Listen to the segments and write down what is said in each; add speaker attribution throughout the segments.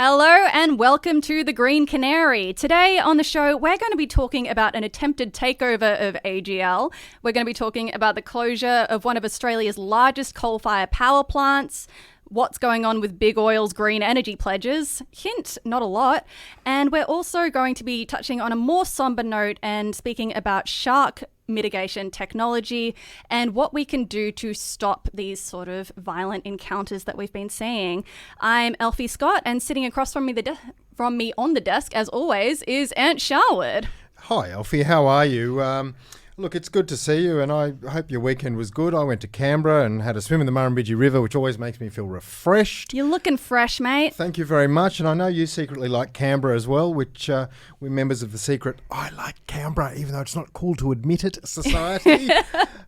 Speaker 1: Hello and welcome to the Green Canary. Today on the show, we're going to be talking about an attempted takeover of AGL. We're going to be talking about the closure of one of Australia's largest coal-fired power plants, what's going on with Big Oil's green energy pledges. Hint, not a lot. And we're also going to be touching on a more somber note and speaking about shark mitigation technology and what we can do to stop these sort of violent encounters that we've been seeing. I'm Elfy Scott, and sitting across from me on the desk, as always, is Aunt Sharwood.
Speaker 2: Hi, Elfy. How are you? Look, it's good to see you, and I hope your weekend was good. I went to Canberra and had a swim in the Murrumbidgee River, which always makes me feel refreshed.
Speaker 1: You're looking fresh, mate.
Speaker 2: Thank you very much, and I know you secretly like Canberra as well, which we're members of the secret I like Canberra, even though it's not cool to admit it, society.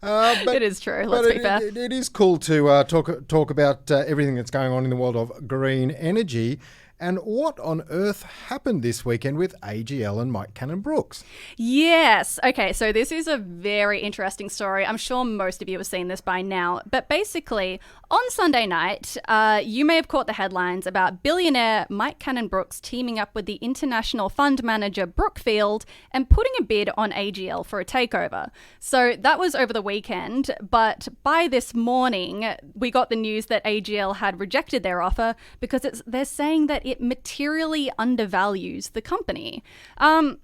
Speaker 1: It is true, let's be fair.
Speaker 2: It is cool to talk about everything that's going on in the world of green energy. And what on earth happened this weekend with AGL and Mike Cannon-Brookes?
Speaker 1: Yes. Okay, so this is a very interesting story. I'm sure most of you have seen this by now. But basically, on Sunday night, you may have caught the headlines about billionaire Mike Cannon-Brookes teaming up with the international fund manager Brookfield and putting a bid on AGL for a takeover. So that was over the weekend. But by this morning, we got the news that AGL had rejected their offer because they're saying that it materially undervalues the company. And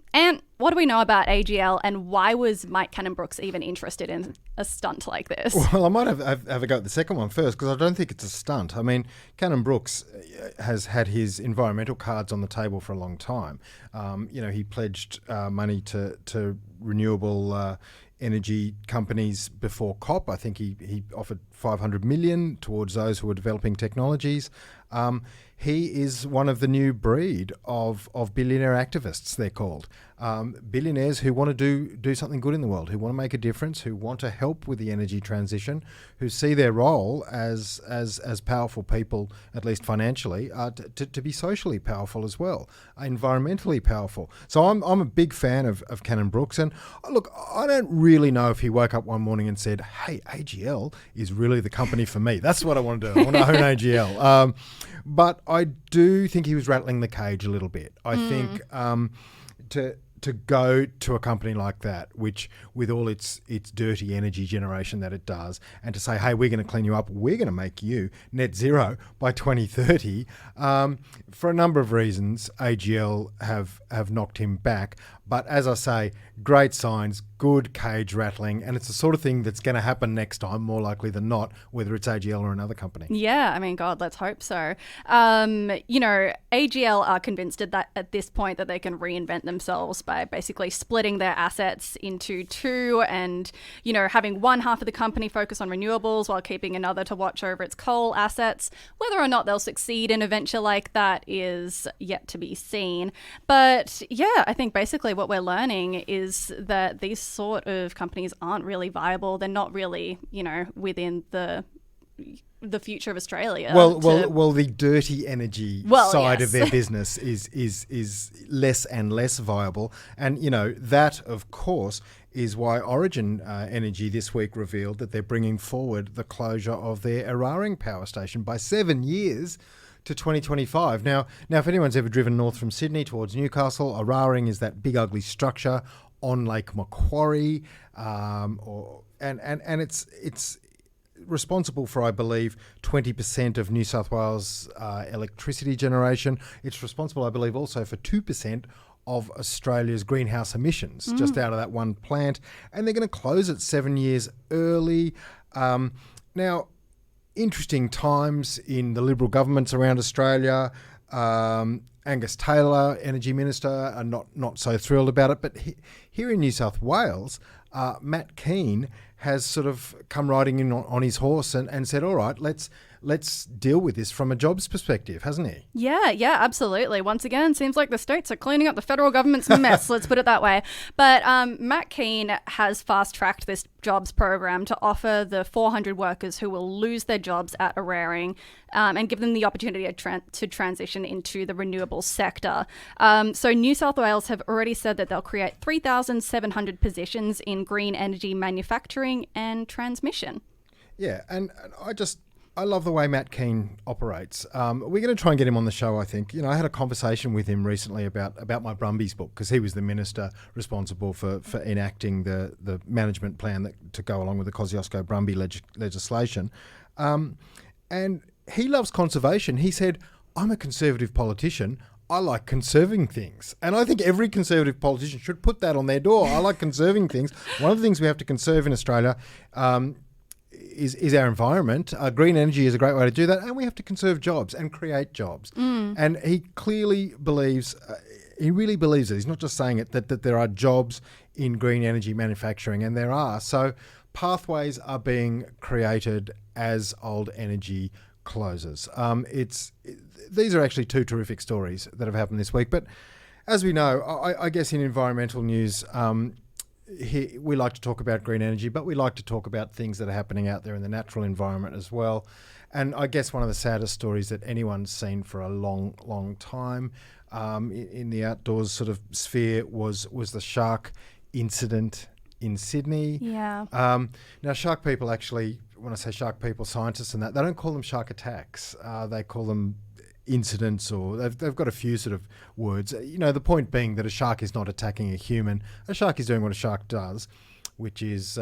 Speaker 1: what do we know about AGL, and why was Mike Cannon-Brookes even interested in a stunt like this?
Speaker 2: Well, I might have a go at the second one first, because I don't think it's a stunt. I mean, Cannon-Brookes has had his environmental cards on the table for a long time. He pledged money to renewable energy companies before COP. I think he offered $500 million towards those who are developing technologies. He is one of the new breed of billionaire activists, they're called. Billionaires who want to do something good in the world, who want to make a difference, who want to help with the energy transition, who see their role as powerful people, at least financially, to be socially powerful as well, environmentally powerful. So I'm a big fan of Cannon-Brookes. And look, I don't really know if he woke up one morning and said, hey, AGL is really the company for me. That's what I want to do. I want to own AGL. But I do think he was rattling the cage a little bit. I think to go to a company like that, which with all its dirty energy generation that it does, and to say, hey, we're going to clean you up, we're going to make you net zero by 2030, for a number of reasons, AGL have knocked him back. But as I say, great signs, good cage rattling, and it's the sort of thing that's going to happen next time, more likely than not, whether it's AGL or another company.
Speaker 1: Yeah, I mean, God, let's hope so. AGL are convinced at this point that they can reinvent themselves by basically splitting their assets into two and, having one half of the company focus on renewables while keeping another to watch over its coal assets. Whether or not they'll succeed in a venture like that is yet to be seen. But yeah, I think basically what we're learning is that these sort of companies aren't really viable. They're not really, within the future of Australia.
Speaker 2: Well, the dirty energy side of their business is less and less viable. And, that, of course, is why Origin Energy this week revealed that they're bringing forward the closure of their Eraring Power Station by 7 years to 2025. Now, if anyone's ever driven north from Sydney towards Newcastle, Eraring is that big ugly structure on Lake Macquarie, and it's responsible for, I believe, 20% of New South Wales electricity generation. It's responsible, I believe, also for 2% of Australia's greenhouse emissions, just out of that one plant. And they're going to close it 7 years early. Now, interesting times in the Liberal governments around Australia. Angus Taylor, Energy Minister, are not so thrilled about it. But here in New South Wales, Matt Keane has sort of come riding in on his horse and said, all right, let's deal with this from a jobs perspective, hasn't he?
Speaker 1: Yeah, absolutely. Once again, seems like the states are cleaning up the federal government's mess, let's put it that way. But Matt Keane has fast-tracked this jobs program to offer the 400 workers who will lose their jobs at Eraring and give them the opportunity to transition into the renewable sector. So New South Wales have already said that they'll create 3,700 positions in green energy manufacturing and transmission.
Speaker 2: Yeah, and I love the way Matt Keane operates. We're going to try and get him on the show, I think. I had a conversation with him recently about my Brumbies book, because he was the minister responsible for enacting the management plan to go along with the Kosciuszko-Brumby legislation. And he loves conservation. He said, I'm a conservative politician. I like conserving things. And I think every conservative politician should put that on their door. I like conserving things. One of the things we have to conserve in Australia is our environment. Green energy is a great way to do that. And we have to conserve jobs and create jobs. And he clearly believes, he really believes it. He's not just saying it, that there are jobs in green energy manufacturing, and there are. So pathways are being created as old energy closes. These are actually two terrific stories that have happened this week. But as we know, I guess in environmental news, we like to talk about green energy, but we like to talk about things that are happening out there in the natural environment as well. And I guess one of the saddest stories that anyone's seen for a long, long time in the outdoors sort of sphere was the shark incident in Sydney.
Speaker 1: Yeah.
Speaker 2: Now, shark people actually, when I say shark people, scientists and that, they don't call them shark attacks. They call them incidents, or they've got a few sort of words. The point being that a shark is not attacking a human. A shark is doing what a shark does, which is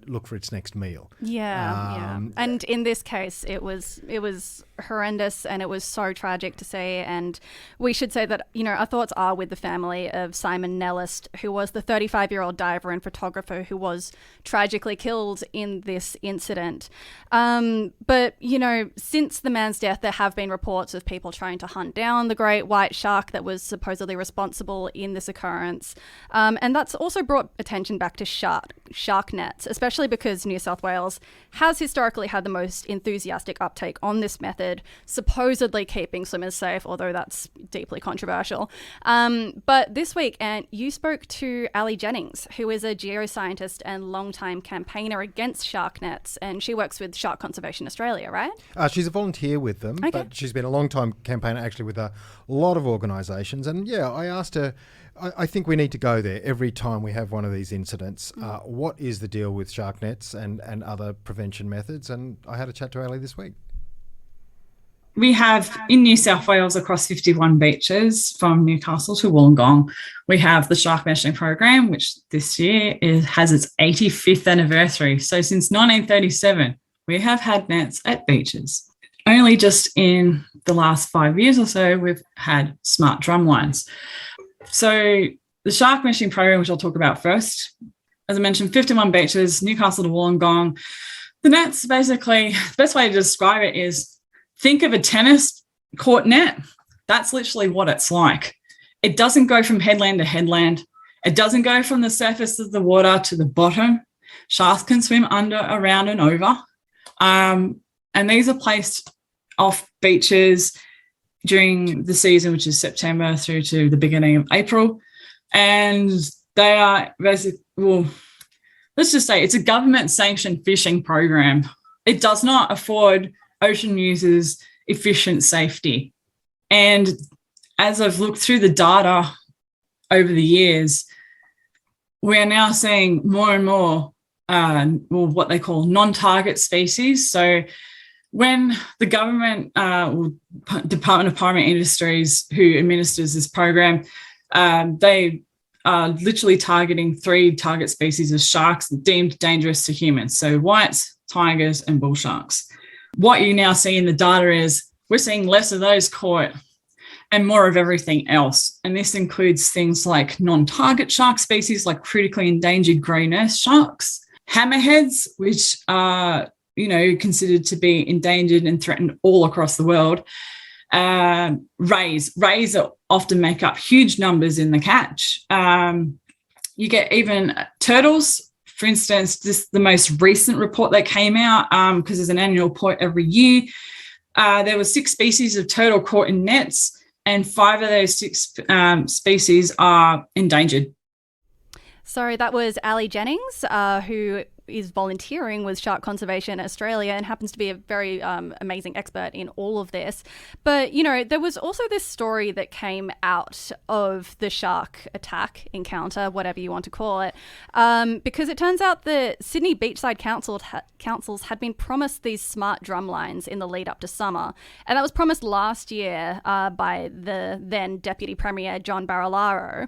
Speaker 2: look for its next meal.
Speaker 1: Yeah. And in this case, it was horrendous, and it was so tragic to see. And we should say that, our thoughts are with the family of Simon Nellist, who was the 35-year-old diver and photographer who was tragically killed in this incident. But, since the man's death, there have been reports of people trying to hunt down the great white shark that was supposedly responsible in this occurrence. And that's also brought attention back to shark nets, especially because New South Wales has historically had the most enthusiastic uptake on this method, supposedly keeping swimmers safe, although that's deeply controversial. But this week, Ant, you spoke to Ali Jennings, who is a geoscientist and longtime campaigner against shark nets, and she works with Shark Conservation Australia, right?
Speaker 2: She's a volunteer with them,
Speaker 1: okay.
Speaker 2: But she's been a long-time campaigner actually with a lot of organisations. And I asked her, I think we need to go there every time we have one of these incidents. What is the deal with shark nets and other prevention methods? And I had a chat to Ali this week.
Speaker 3: We have in New South Wales across 51 beaches from Newcastle to Wollongong, we have the shark meshing program, which this year has its 85th anniversary. So since 1937, we have had nets at beaches. Only just in the last 5 years or so, we've had smart drum lines. So the shark meshing program, which I'll talk about first, as I mentioned, 51 beaches, Newcastle to Wollongong. The nets, basically, the best way to describe it is think of a tennis court net. That's literally what it's like. It doesn't go from headland to headland. It doesn't go from the surface of the water to the bottom. Sharks can swim under, around and over. And these are placed off beaches during the season, which is September through to the beginning of April. And they are basically, let's just say it's a government-sanctioned fishing program. It does not afford ocean users efficient safety. And as I've looked through the data over the years, we are now seeing more and more what they call non-target species. So when the government, Department of Primary Industries, who administers this program, they are literally targeting 3 target species of sharks deemed dangerous to humans. So whites, tigers, and bull sharks. What you now see in the data is we're seeing less of those caught and more of everything else. And this includes things like non-target shark species like critically endangered grey nurse sharks, hammerheads, which are considered to be endangered and threatened all across the world. Rays often make up huge numbers in the catch. You get even turtles. For instance, the most recent report that came out, because there's an annual report every year, there were 6 species of turtle caught in nets, and 5 of those 6 species are endangered.
Speaker 1: So that was Ali Jennings, who is volunteering with Shark Conservation Australia and happens to be a very amazing expert in all of this. But, there was also this story that came out of the shark attack, encounter, whatever you want to call it, because it turns out the Sydney Beachside councils had been promised these smart drum lines in the lead up to summer. And that was promised last year by the then Deputy Premier, John Barilaro.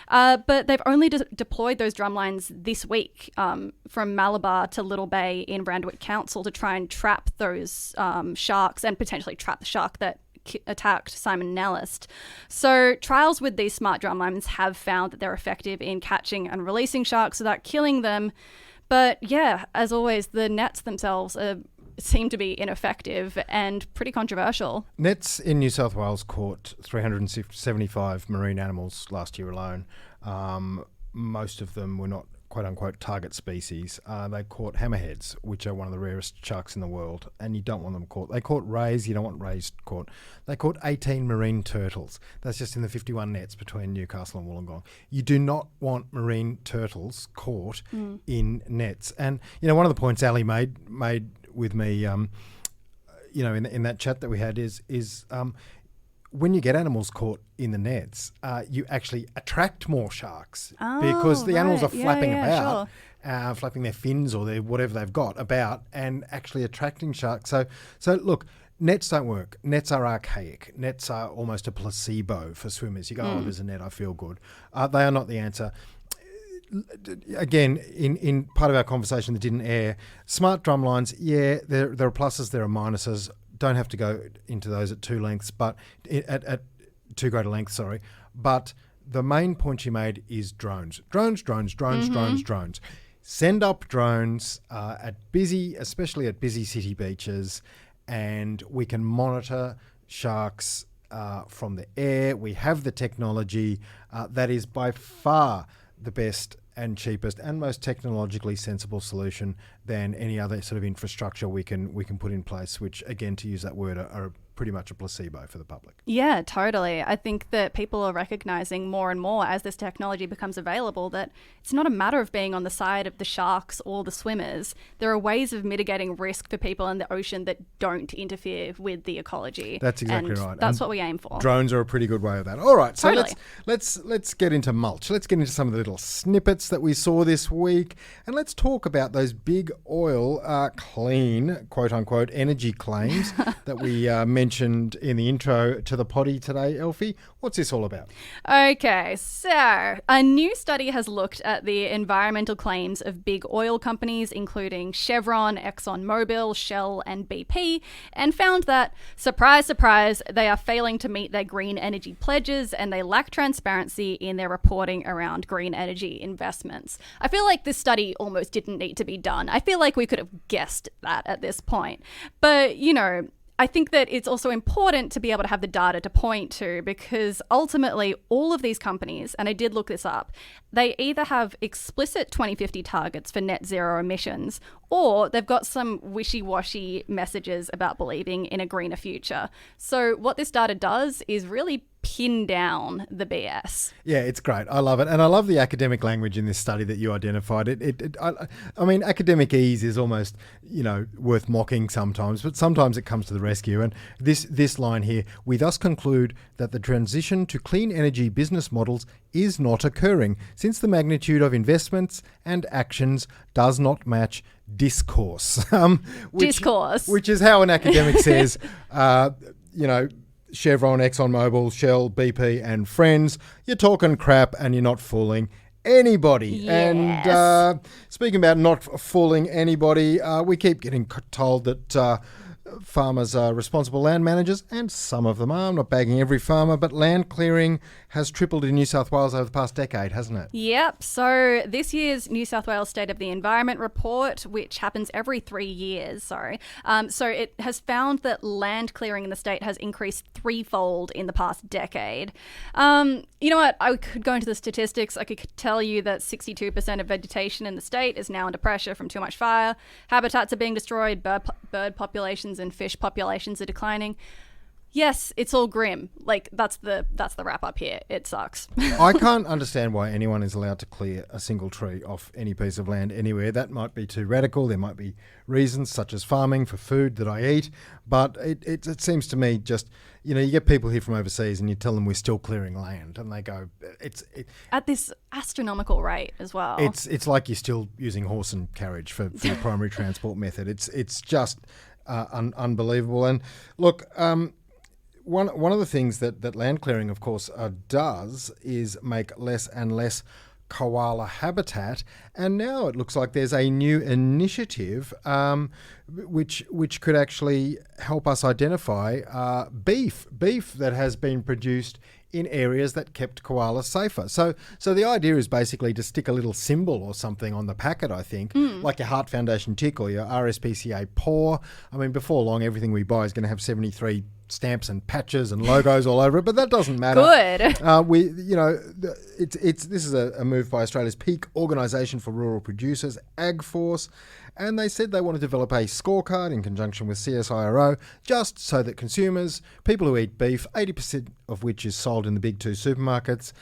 Speaker 1: But they've only deployed those drum lines this week from Malabar to Little Bay in Randwick Council to try and trap those sharks and potentially trap the shark that attacked Simon Nellist. So trials with these smart drum lines have found that they're effective in catching and releasing sharks without killing them. But yeah, as always, the nets themselves seem to be ineffective and pretty controversial.
Speaker 2: Nets in New South Wales caught 375 marine animals last year alone. Most of them were not quote-unquote target species. They caught hammerheads, which are one of the rarest sharks in the world, and you don't want them caught. They caught rays. You don't want rays caught. They caught 18 marine turtles. That's just in the 51 nets between Newcastle and Wollongong. You do not want marine turtles caught in nets. And, one of the points Ali made with me, in that chat that we had is when you get animals caught in the nets, you actually attract more sharks because the animals are flapping about, flapping their fins or whatever they've got about, and actually attracting sharks. So look, nets don't work. Nets are archaic. Nets are almost a placebo for swimmers. You go, oh, there's a net, I feel good. They are not the answer. Again, in part of our conversation that didn't air, smart drum lines, there are pluses, there are minuses. Don't have to go into those at too great a length, sorry. But the main point you made is drones. Drones. Send up drones especially at busy city beaches, and we can monitor sharks from the air. We have the technology that is by far the best and cheapest and most technologically sensible solution than any other sort of infrastructure we can put in place, which, again, to use that word, are pretty much a placebo for the public.
Speaker 1: Yeah, totally. I think that people are recognizing more and more as this technology becomes available that it's not a matter of being on the side of the sharks or the swimmers. There are ways of mitigating risk for people in the ocean that don't interfere with the ecology.
Speaker 2: That's exactly right.
Speaker 1: That's what we aim for.
Speaker 2: Drones are a pretty good way of that. All right, so
Speaker 1: totally.
Speaker 2: let's get into mulch. Let's get into some of the little snippets that we saw this week, and let's talk about those big oil clean, quote unquote, energy claims that we mentioned in the intro to the potty today. Elfy, what's this all about?
Speaker 1: Okay, so a new study has looked at the environmental claims of big oil companies, including Chevron, ExxonMobil, Shell, and BP, and found that, surprise, surprise, they are failing to meet their green energy pledges and they lack transparency in their reporting around green energy investments. I feel like this study almost didn't need to be done. I feel like we could have guessed that at this point. But, I think that it's also important to be able to have the data to point to, because ultimately all of these companies, and I did look this up, they either have explicit 2050 targets for net zero emissions, or they've got some wishy-washy messages about believing in a greener future. So what this data does is really pin down the BS.
Speaker 2: Yeah, it's great. I love it. And I love the academic language in this study that you identified. I mean, academic ease is almost, worth mocking sometimes, but sometimes it comes to the rescue. And this line here, we thus conclude that the transition to clean energy business models is not occurring, since the magnitude of investments and actions does not match discourse. Which is how an academic says, Chevron, ExxonMobil, Shell, BP and friends, you're talking crap and you're not fooling anybody.
Speaker 1: Yes.
Speaker 2: And speaking about not fooling anybody, we keep getting told that farmers are responsible land managers, and some of them are. I'm not bagging every farmer, but land clearing has tripled in New South Wales over the past decade, hasn't it?
Speaker 1: Yep. So this year's New South Wales State of the Environment report, which happens every 3 years, so it has found that land clearing in the state has increased threefold in the past decade. You know what? I could go into the statistics. I could tell you that 62% of vegetation in the state is now under pressure from too much fire. Habitats are being destroyed, bird populations and fish populations are declining. Yes, it's all grim. Like that's the wrap up here. It sucks.
Speaker 2: I can't understand why anyone is allowed to clear a single tree off any piece of land anywhere. That might be too radical. There might be reasons such as farming for food that I eat. But it seems to me just, you get people here from overseas and you tell them we're still clearing land and they go,
Speaker 1: at this astronomical rate as well.
Speaker 2: It's like you're still using horse and carriage for your primary transport method. It's just unbelievable. And look, One of the things that land clearing, of course, does is make less and less koala habitat, and now it looks like there's a new initiative which could actually help us identify beef that has been produced in areas that kept koalas safer. So the idea is basically to stick a little symbol or something on the packet, I think, like your Heart Foundation tick or your RSPCA paw. I mean, before long, everything we buy is going to have 73 stamps and patches and logos all over it, but that doesn't matter.
Speaker 1: Good.
Speaker 2: This is a move by Australia's peak organisation for rural producers, AgForce, and they said they want to develop a scorecard in conjunction with CSIRO, just so that consumers, people who eat beef, 80% of which is sold in the big two supermarkets,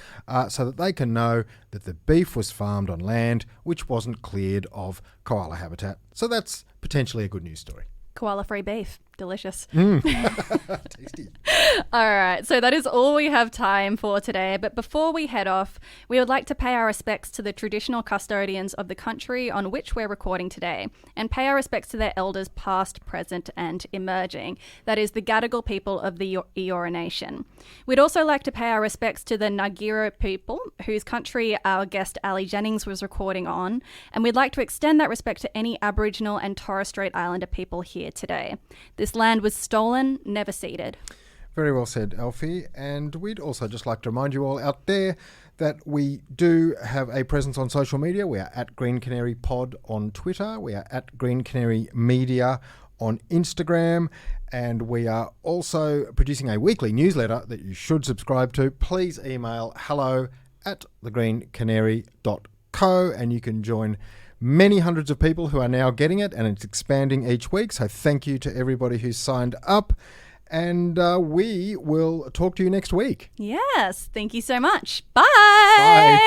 Speaker 2: so that they can know that the beef was farmed on land which wasn't cleared of koala habitat. So that's potentially a good news story.
Speaker 1: Koala-free beef. Delicious.
Speaker 2: Tasty.
Speaker 1: All right, so that is all we have time for today. But before we head off, we would like to pay our respects to the traditional custodians of the country on which we're recording today, and pay our respects to their elders past, present and emerging. That is the Gadigal people of the Eora Nation. We'd also like to pay our respects to the Nagiro people, whose country our guest Ali Jennings was recording on, and we'd like to extend that respect to any Aboriginal and Torres Strait Islander people here today. This land was stolen, never ceded.
Speaker 2: Very well said, Elfy. And we'd also just like to remind you all out there that we do have a presence on social media. We are at Green Canary Pod on Twitter. We are at Green Canary Media on Instagram. And we are also producing a weekly newsletter that you should subscribe to. Please email hello@thegreencanary.co and you can join many hundreds of people who are now getting it, and it's expanding each week. So thank you to everybody who's signed up. And we will talk to you next week.
Speaker 1: Yes. Thank you so much. Bye.
Speaker 2: Bye.